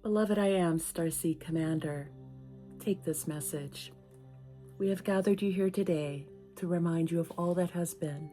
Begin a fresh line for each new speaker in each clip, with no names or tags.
Beloved, I am Starseed Commander. Take this message. We have gathered you here today to remind you of all that has been,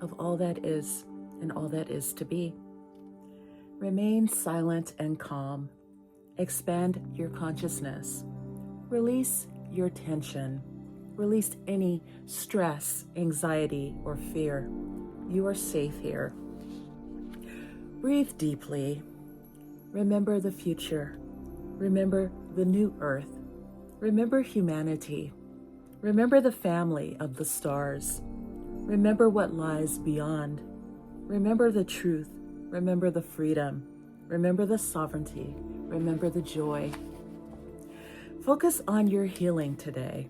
of all that is, and all that is to be. Remain silent and calm. Expand your consciousness. Release your tension. Release any stress, anxiety, or fear. You are safe here. Breathe deeply. Remember the future. Remember the new earth. Remember humanity. Remember the family of the stars. Remember what lies beyond. Remember the truth. Remember the freedom. Remember the sovereignty. Remember the joy. Focus on your healing today.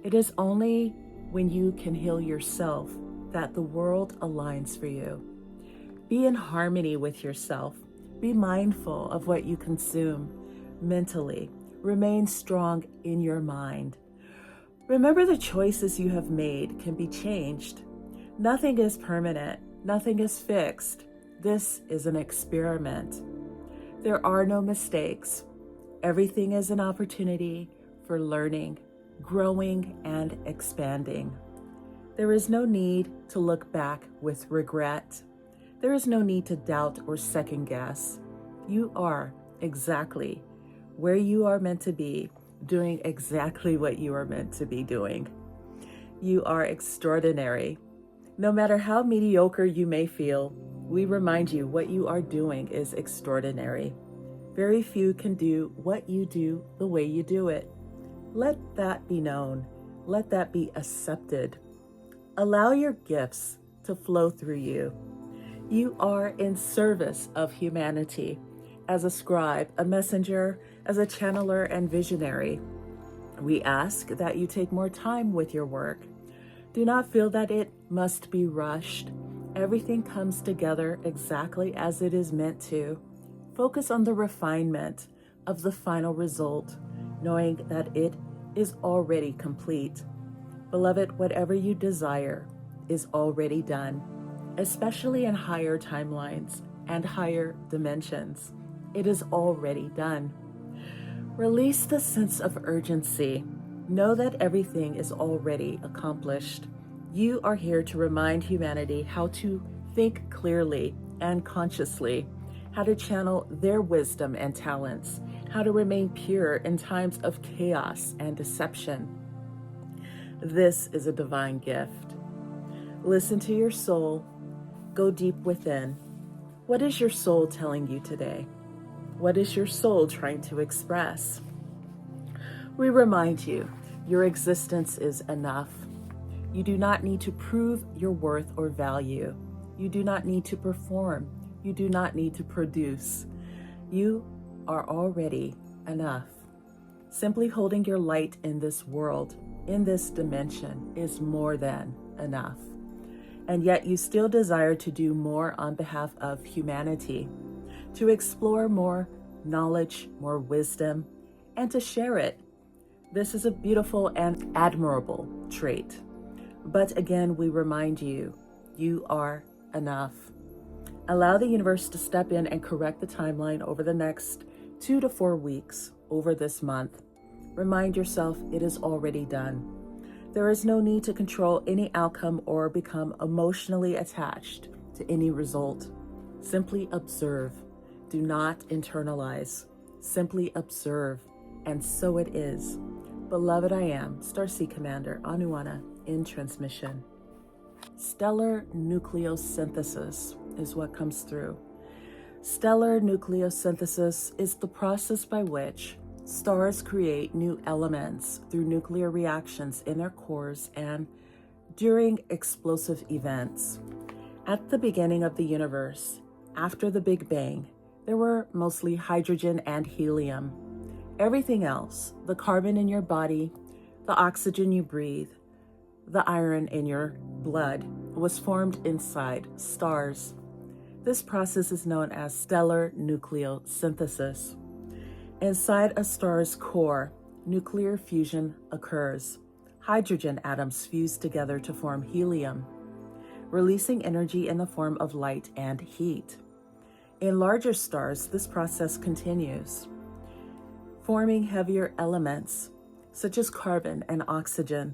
It is only when you can heal yourself that the world aligns for you. Be in harmony with yourself. Be mindful of what you consume mentally. Remain strong in your mind. Remember the choices you have made can be changed. Nothing is permanent. Nothing is fixed. This is an experiment. There are no mistakes. Everything is an opportunity for learning, growing, and expanding. There is no need to look back with regret. There is no need to doubt or second guess. You are exactly where you are meant to be, doing exactly what you are meant to be doing. You are extraordinary. No matter how mediocre you may feel, we remind you what you are doing is extraordinary. Very few can do what you do the way you do it. Let that be known. Let that be accepted. Allow your gifts to flow through you. You are in service of humanity as a scribe, a messenger, as a channeler and visionary. We ask that you take more time with your work. Do not feel that it must be rushed. Everything comes together exactly as it is meant to. Focus on the refinement of the final result, knowing that it is already complete. Beloved, whatever you desire is already done, especially in higher timelines and higher dimensions. It is already done. Release the sense of urgency. Know that everything is already accomplished. You are here to remind humanity how to think clearly and consciously, how to channel their wisdom and talents, how to remain pure in times of chaos and deception. This is a divine gift. Listen to your soul. Go deep within. What is your soul telling you today? What is your soul trying to express? We remind you, your existence is enough. You do not need to prove your worth or value. You do not need to perform. You do not need to produce. You are already enough. Simply holding your light in this world, in this dimension, is more than enough. And yet you still desire to do more on behalf of humanity, to explore more knowledge, more wisdom, and to share it. This is a beautiful and admirable trait. But again, we remind you, you are enough. Allow the universe to step in and correct the timeline over the next 2 to 4 weeks over this month. Remind yourself it is already done. There is no need to control any outcome or become emotionally attached to any result. Simply observe. Do not internalize. Simply observe. And so it is. Beloved, I am Starseed Commander Anuanna in transmission. Stellar Nucleosynthesis is what comes through. Stellar nucleosynthesis is the process by which stars create new elements through nuclear reactions in their cores and during explosive events. At the beginning of the universe, after the Big Bang, there were mostly hydrogen and helium. Everything else, the carbon in your body, the oxygen you breathe, the iron in your blood, was formed inside stars. This process is known as stellar nucleosynthesis. Inside a star's core, nuclear fusion occurs. Hydrogen atoms fuse together to form helium, releasing energy in the form of light and heat. In larger stars, this process continues. forming heavier elements such as carbon and oxygen.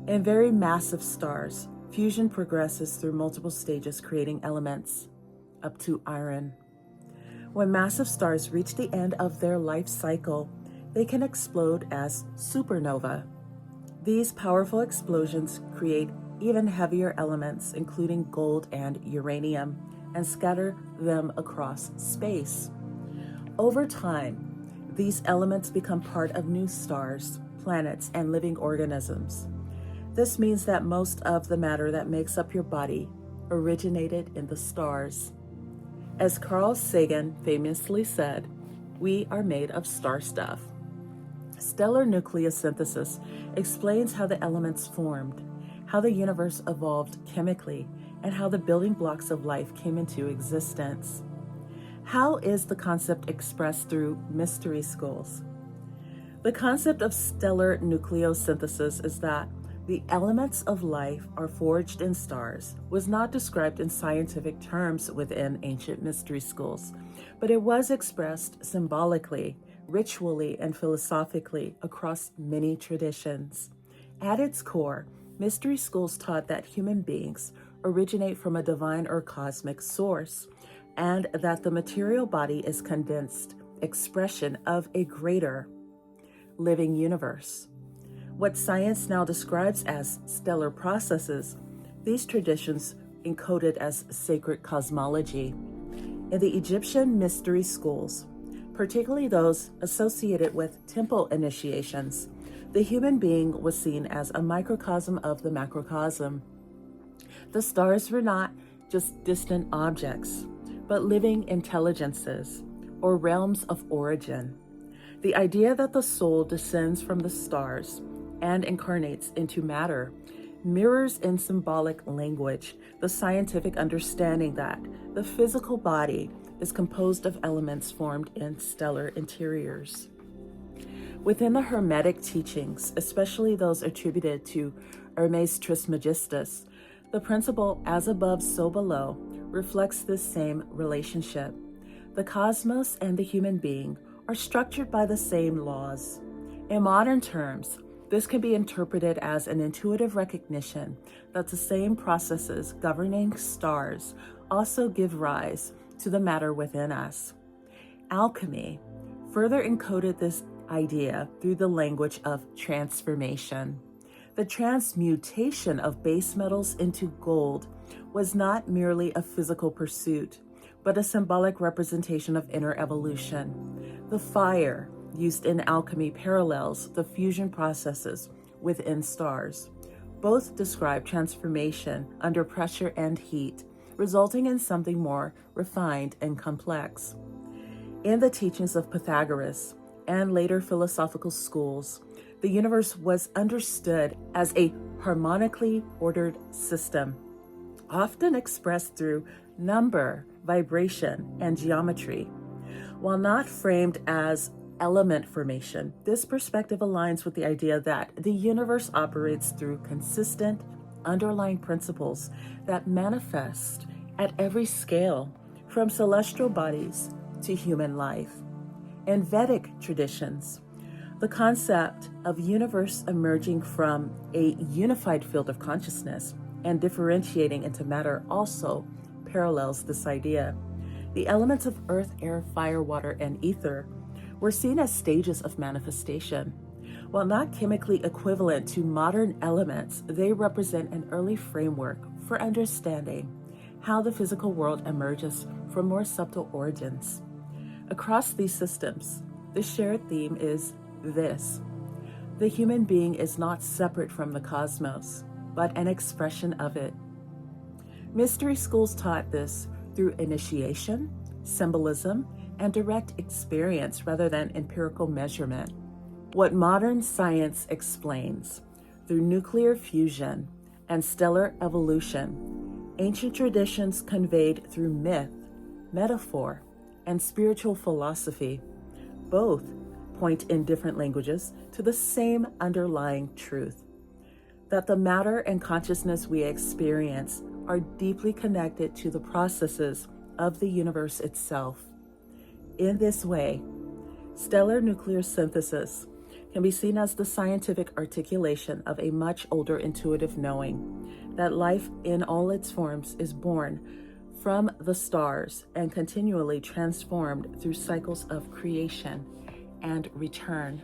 In very massive stars, fusion progresses through multiple stages, creating elements up to iron. When massive stars reach the end of their life cycle, they can explode as supernova. These powerful explosions create even heavier elements, including gold and uranium, and scatter them across space. Over time, these elements become part of new stars, planets, and living organisms. This means that most of the matter that makes up your body originated in the stars. As Carl Sagan famously said, we are made of star stuff. Stellar Nucleosynthesis explains how the elements formed, how the universe evolved chemically, and how the building blocks of life came into existence. How is the concept expressed through mystery schools? The concept of stellar nucleosynthesis is that the elements of life are forged in stars was not described in scientific terms within ancient mystery schools, but it was expressed symbolically, ritually, and philosophically across many traditions. At its core, mystery schools taught that human beings originate from a divine or cosmic source, and that the material body is condensed expression of a greater living universe. What science now describes as stellar processes, these traditions encoded as sacred cosmology. In the Egyptian mystery schools, particularly those associated with temple initiations, the human being was seen as a microcosm of the macrocosm. The stars were not just distant objects, but living intelligences or realms of origin. The idea that the soul descends from the stars and incarnates into matter mirrors in symbolic language the scientific understanding that the physical body is composed of elements formed in stellar interiors. Within the Hermetic teachings, especially those attributed to Hermes Trismegistus, the principle as above, so below reflects this same relationship. The cosmos and the human being are structured by the same laws. In modern terms, this can be interpreted as an intuitive recognition that the same processes governing stars also give rise to the matter within us. Alchemy further encoded this idea through the language of transformation. The transmutation of base metals into gold was not merely a physical pursuit, but a symbolic representation of inner evolution. The fire used in alchemy parallels the fusion processes within stars. Both describe transformation under pressure and heat, resulting in something more refined and complex. In the teachings of Pythagoras and later philosophical schools, the universe was understood as a harmonically ordered system, often expressed through number, vibration, and geometry. While not framed as element formation, this perspective aligns with the idea that the universe operates through consistent underlying principles that manifest at every scale, from celestial bodies to human life. In Vedic traditions, the concept of universe emerging from a unified field of consciousness and differentiating into matter also parallels this idea. The elements of earth, air, fire, water, and ether were seen as stages of manifestation. While not chemically equivalent to modern elements, they represent an early framework for understanding how the physical world emerges from more subtle origins. Across these systems, the shared theme is this: the human being is not separate from the cosmos, but an expression of it. Mystery schools taught this through initiation, symbolism, and direct experience rather than empirical measurement. What modern science explains through nuclear fusion and stellar evolution, ancient traditions conveyed through myth, metaphor, and spiritual philosophy, both point in different languages to the same underlying truth: that the matter and consciousness we experience are deeply connected to the processes of the universe itself. In this way, Stellar nucleosynthesis can be seen as the scientific articulation of a much older intuitive knowing that life in all its forms is born from the stars and continually transformed through cycles of creation and return.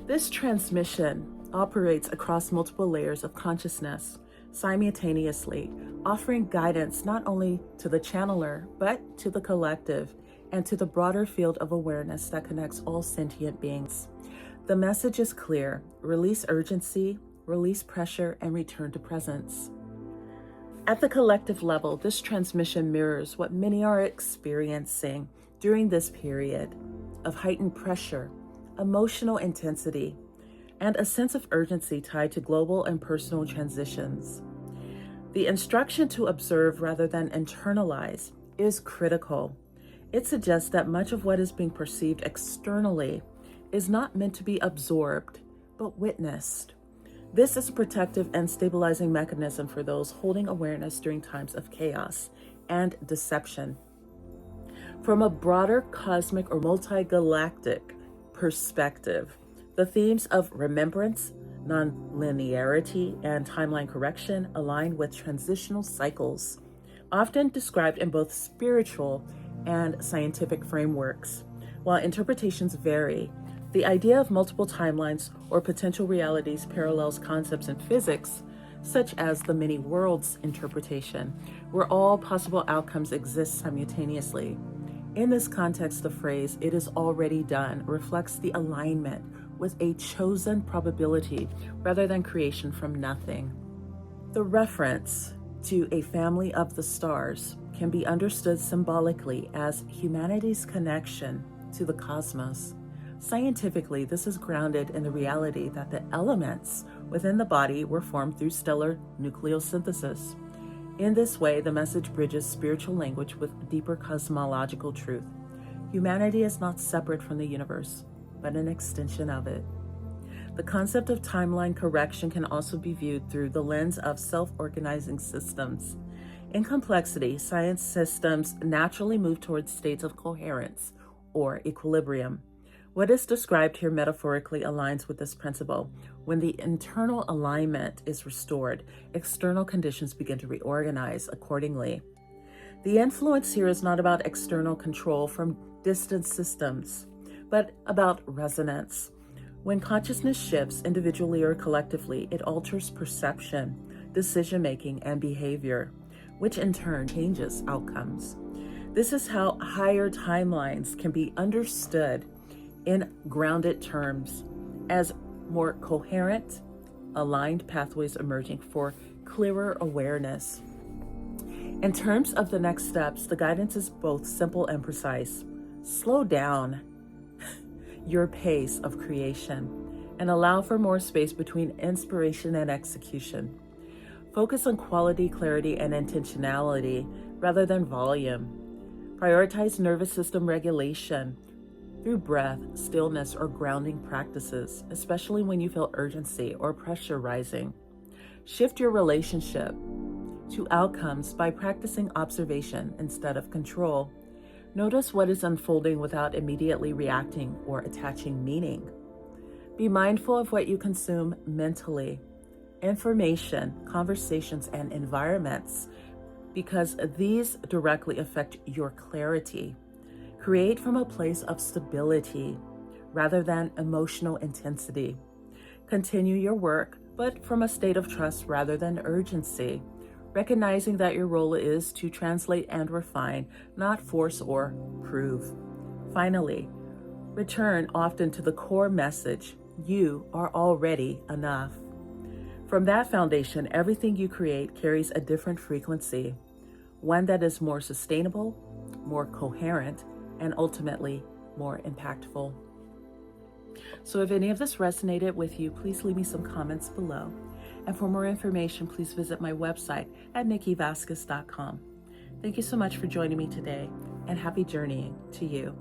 This transmission operates across multiple layers of consciousness simultaneously, offering guidance not only to the channeler, but to the collective and to the broader field of awareness that connects all sentient beings. The message is clear: release urgency, release pressure, and return to presence. At the collective level, this transmission mirrors what many are experiencing during this period of heightened pressure, emotional intensity, and a sense of urgency tied to global and personal transitions. The instruction to observe rather than internalize is critical. It suggests that much of what is being perceived externally is not meant to be absorbed, but witnessed. This is a protective and stabilizing mechanism for those holding awareness during times of chaos and deception. From a broader cosmic or multi-galactic perspective, the themes of remembrance, non-linearity, and timeline correction align with transitional cycles, often described in both spiritual and scientific frameworks. While interpretations vary, the idea of multiple timelines or potential realities parallels concepts in physics, such as the many worlds interpretation, where all possible outcomes exist simultaneously. In this context, the phrase "it is already done" reflects the alignment with a chosen probability rather than creation from nothing. The reference to a family of the stars can be understood symbolically as humanity's connection to the cosmos. Scientifically, this is grounded in the reality that the elements within the body were formed through stellar nucleosynthesis. In this way, the message bridges spiritual language with deeper cosmological truth. Humanity is not separate from the universe, but an extension of it. The concept of timeline correction can also be viewed through the lens of self-organizing systems. In complexity, science systems naturally move towards states of coherence or equilibrium. What is described here metaphorically aligns with this principle. When the internal alignment is restored, external conditions begin to reorganize accordingly. The influence here is not about external control from distant systems, but about resonance. When consciousness shifts individually or collectively, it alters perception, decision-making, and behavior, which in turn changes outcomes. This is how higher timelines can be understood in grounded terms as more coherent, aligned pathways emerging for clearer awareness. In terms of the next steps, the guidance is both simple and precise. Slow down your pace of creation and allow for more space between inspiration and execution. Focus on quality, clarity, and intentionality rather than volume. Prioritize nervous system regulation through breath, stillness, or grounding practices, especially when you feel urgency or pressure rising. Shift your relationship to outcomes by practicing observation instead of control. Notice what is unfolding without immediately reacting or attaching meaning. Be mindful of what you consume mentally, information, conversations, and environments, because these directly affect your clarity. Create from a place of stability rather than emotional intensity. Continue your work, but from a state of trust rather than urgency, recognizing that your role is to translate and refine, not force or prove. Finally, return often to the core message: you are already enough. From that foundation, everything you create carries a different frequency, one that is more sustainable, more coherent, and ultimately more impactful. So if any of this resonated with you, please leave me some comments below. And for more information, please visit my website at nikkivasquez.com. Thank you so much for joining me today, and happy journeying to you.